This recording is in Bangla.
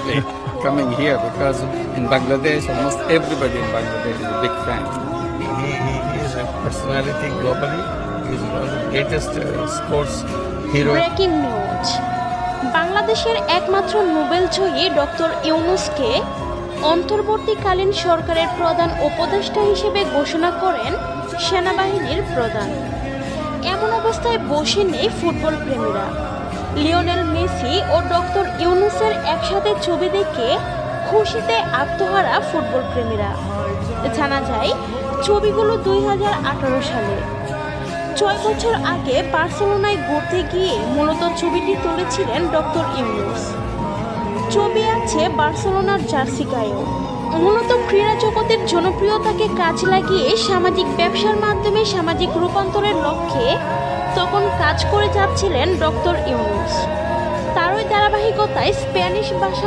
actually coming here because in Bangladesh, almost everybody in Bangladesh is a big fan. He is a personality globally. He is one of the greatest sports hero. Breaking news, বাংলাদেশের একমাত্র নোবেল জয়ী ডক্টর ইউনূসকে অন্তর্বর্তীকালীন সরকারের প্রধান উপদেষ্টা হিসেবে ঘোষণা করেন সেনাবাহিনীর প্রধান। এমন অবস্থায় বসে নেই ফুটবল প্রেমীরা। লিওনেল মেসি ও ডক্টর ইউনূসের একসাথে ছবি দেখে খুশিতে আত্মহারা ফুটবল প্রেমীরা। জানা যায় ছবিগুলো 2018 সালে 6 বছর আগে বার্সেলোনায় ঘুরতে গিয়ে মূলত ছবিটি তুলেছিলেন ডক্টর ইউনূস। ছবি আছে বার্সেলোনার জার্সি গায়েও। মূলত ক্রীড়া জগতের জনপ্রিয়তাকে কাজে লাগিয়ে সামাজিক ব্যবসার মাধ্যমে সামাজিক রূপান্তরের লক্ষ্যে তখন কাজ করে যাচ্ছিলেন ডক্টর ইউনূস। তারই ধারাবাহিকতায় স্প্যানিশ ভাষা